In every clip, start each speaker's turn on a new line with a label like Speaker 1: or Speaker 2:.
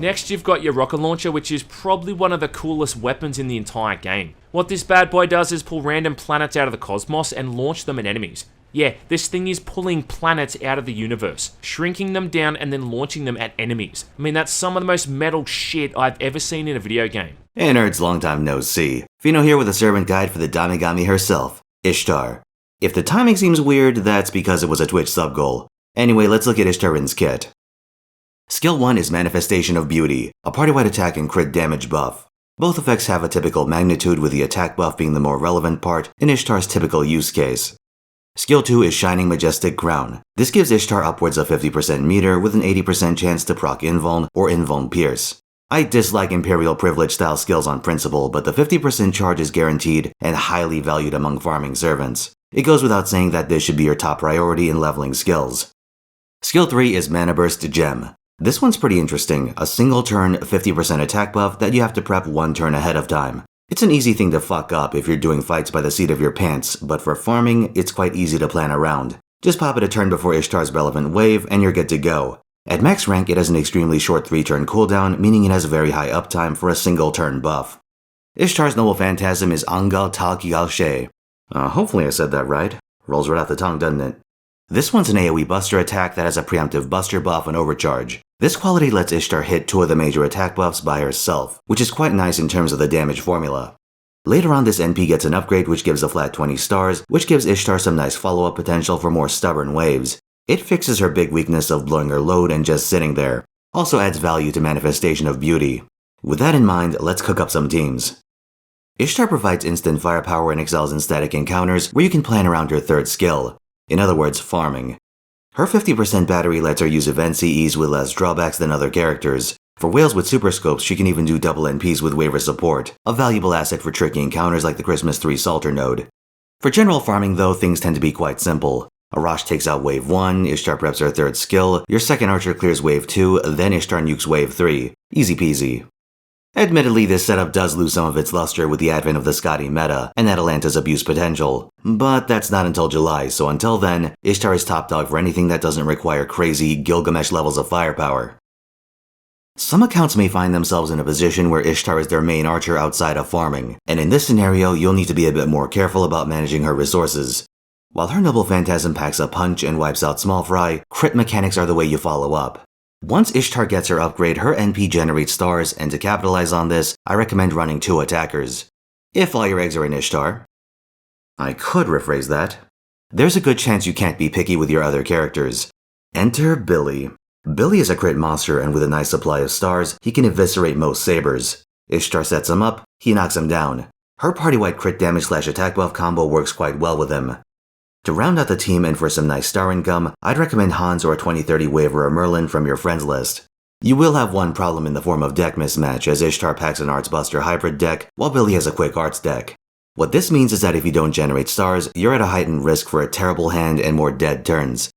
Speaker 1: Next, you've got your rocket launcher, which is probably one of the coolest weapons in the entire game. What this bad boy does is pull random planets out of the cosmos and launch them at enemies. Yeah, this thing is pulling planets out of the universe, shrinking them down and then launching them at enemies. I mean, that's some of the most metal shit I've ever seen in a video game.
Speaker 2: Hey nerds, long time no see. Fino here with a servant guide for the Damigami herself, Ishtar. If the timing seems weird, that's because it was a Twitch sub-goal. Anyway, let's look at Ishtarin's kit. Skill 1 is Manifestation of Beauty, a party-wide attack and crit damage buff. Both effects have a typical magnitude, with the attack buff being the more relevant part in Ishtar's typical use case. Skill 2 is Shining Majestic Crown. This gives Ishtar upwards of 50% meter with an 80% chance to proc Invuln or Invuln Pierce. I dislike Imperial Privilege style skills on principle, but the 50% charge is guaranteed and highly valued among farming servants. It goes without saying that this should be your top priority in leveling skills. Skill 3 is Mana Burst Gem. This one's pretty interesting, a single turn 50% attack buff that you have to prep one turn ahead of time. It's an easy thing to fuck up if you're doing fights by the seat of your pants, but for farming, it's quite easy to plan around. Just pop it a turn before Ishtar's relevant wave and you're good to go. At max rank, it has an extremely short 3-turn cooldown, meaning it has a very high uptime for a single turn buff. Ishtar's noble phantasm is Angal Tal Kigal She. Hopefully I said that right. Rolls right off the tongue, doesn't it? This one's an AoE buster attack that has a preemptive buster buff and overcharge. This quality lets Ishtar hit 2 of the major attack buffs by herself, which is quite nice in terms of the damage formula. Later on, this NP gets an upgrade which gives a flat 20 stars, which gives Ishtar some nice follow-up potential for more stubborn waves. It fixes her big weakness of blowing her load and just sitting there. Also adds value to Manifestation of Beauty. With that in mind, let's cook up some teams. Ishtar provides instant firepower and excels in static encounters where you can plan around her third skill. In other words, farming. Her 50% battery lets her use event CEs with less drawbacks than other characters. For whales with super scopes, she can even do double NPs with waiver support, a valuable asset for tricky encounters like the Christmas 3 Salter node. For general farming though, things tend to be quite simple. Arash takes out wave 1, Ishtar preps her third skill, your second archer clears wave 2, then Ishtar nukes wave 3. Easy peasy. Admittedly, this setup does lose some of its luster with the advent of the Scotty meta and Atalanta's abuse potential. But that's not until July, so until then, Ishtar is top dog for anything that doesn't require crazy Gilgamesh levels of firepower. Some accounts may find themselves in a position where Ishtar is their main archer outside of farming, and in this scenario, you'll need to be a bit more careful about managing her resources. While her noble phantasm packs a punch and wipes out small fry, crit mechanics are the way you follow up. Once Ishtar gets her upgrade, her NP generates stars, and to capitalize on this, I recommend running 2 attackers. If all your eggs are in Ishtar. I could rephrase that. There's a good chance you can't be picky with your other characters. Enter Billy. Billy is a crit monster, and with a nice supply of stars, he can eviscerate most sabers. Ishtar sets him up, he knocks him down. Her party-wide crit damage / attack buff combo works quite well with him. To round out the team and for some nice star income, I'd recommend Hans or a 2030 Waver or Merlin from your friends list. You will have one problem in the form of deck mismatch, as Ishtar packs an Arts Buster hybrid deck, while Billy has a quick Arts deck. What this means is that if you don't generate stars, you're at a heightened risk for a terrible hand and more dead turns.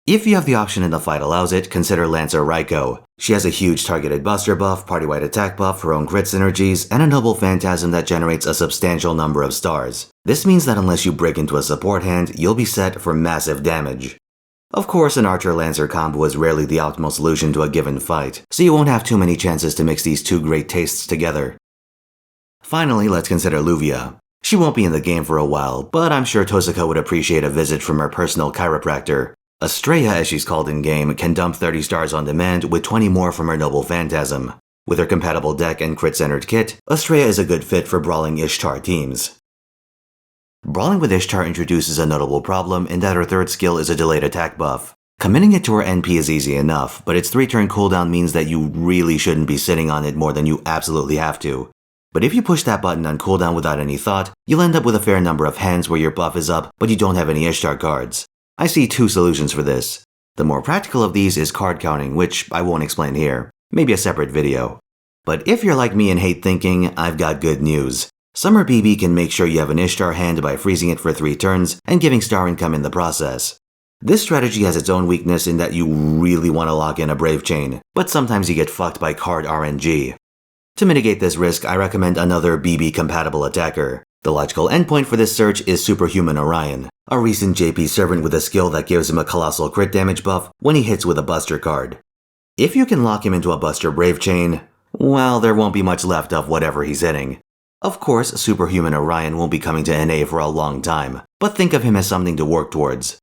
Speaker 2: If you have the option and the fight allows it, consider Lancer Raiko. She has a huge targeted buster buff, party-wide attack buff, her own crit synergies, and a noble phantasm that generates a substantial number of stars. This means that unless you break into a support hand, you'll be set for massive damage. Of course, an Archer-Lancer combo is rarely the optimal solution to a given fight, so you won't have too many chances to mix these 2 great tastes together. Finally, let's consider Luvia. She won't be in the game for a while, but I'm sure Tosaka would appreciate a visit from her personal chiropractor. Estrella, as she's called in-game, can dump 30 stars on demand with 20 more from her noble phantasm. With her compatible deck and crit-centered kit, Estrella is a good fit for brawling Ishtar teams. Brawling with Ishtar introduces a notable problem in that her third skill is a delayed attack buff. Committing it to her NP is easy enough, but its 3-turn cooldown means that you really shouldn't be sitting on it more than you absolutely have to. But if you push that button on cooldown without any thought, you'll end up with a fair number of hands where your buff is up, but you don't have any Ishtar cards. I see 2 solutions for this. The more practical of these is card counting, which I won't explain here. Maybe a separate video. But if you're like me and hate thinking, I've got good news. Summer BB can make sure you have an Ishtar hand by freezing it for 3 turns and giving star income in the process. This strategy has its own weakness in that you really want to lock in a Brave Chain, but sometimes you get fucked by card RNG. To mitigate this risk, I recommend another BB-compatible attacker. The logical endpoint for this search is Superhuman Orion, a recent JP servant with a skill that gives him a colossal crit damage buff when he hits with a buster card. If you can lock him into a Buster Brave chain, well, there won't be much left of whatever he's hitting. Of course, Superhuman Orion won't be coming to NA for a long time, but think of him as something to work towards.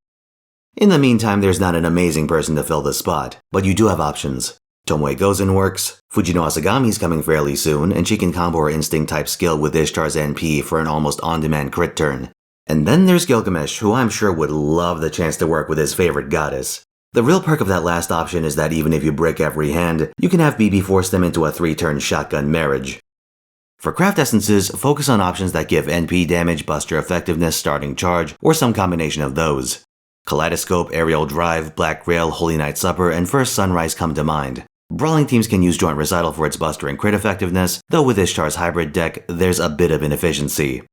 Speaker 2: In the meantime, there's not an amazing person to fill the spot, but you do have options. Tomoe Gozen works, Fujino Asagami's coming fairly soon, and she can combo her Instinct-type skill with Ishtar's NP for an almost on-demand crit turn. And then there's Gilgamesh, who I'm sure would love the chance to work with his favorite goddess. The real perk of that last option is that even if you break every hand, you can have BB force them into a 3-turn shotgun marriage. For craft essences, focus on options that give NP damage, buster effectiveness, starting charge, or some combination of those. Kaleidoscope, Aerial Drive, Black Grail, Holy Night Supper, and First Sunrise come to mind. Brawling teams can use Joint Recital for its buster and crit effectiveness, though with Ishtar's hybrid deck, there's a bit of inefficiency.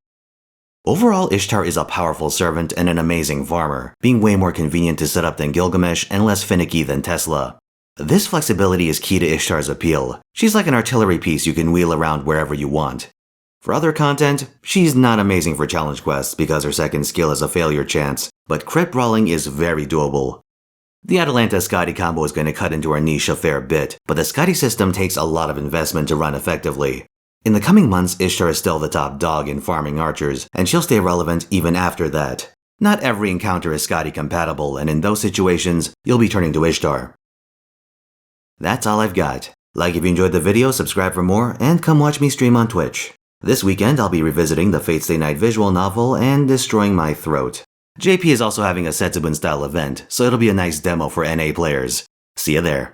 Speaker 2: Overall, Ishtar is a powerful servant and an amazing farmer, being way more convenient to set up than Gilgamesh and less finicky than Tesla. This flexibility is key to Ishtar's appeal. She's like an artillery piece you can wheel around wherever you want. For other content, she's not amazing for challenge quests because her second skill has a failure chance, but crit brawling is very doable. The Atalanta Scotty combo is going to cut into her niche a fair bit, but the Scotty system takes a lot of investment to run effectively. In the coming months, Ishtar is still the top dog in farming archers, and she'll stay relevant even after that. Not every encounter is Scotty compatible, and in those situations, you'll be turning to Ishtar. That's all I've got. Like if you enjoyed the video, subscribe for more, and come watch me stream on Twitch. This weekend, I'll be revisiting the Fate Stay Night visual novel and destroying my throat. JP is also having a Setsubun-style event, so it'll be a nice demo for NA players. See you there.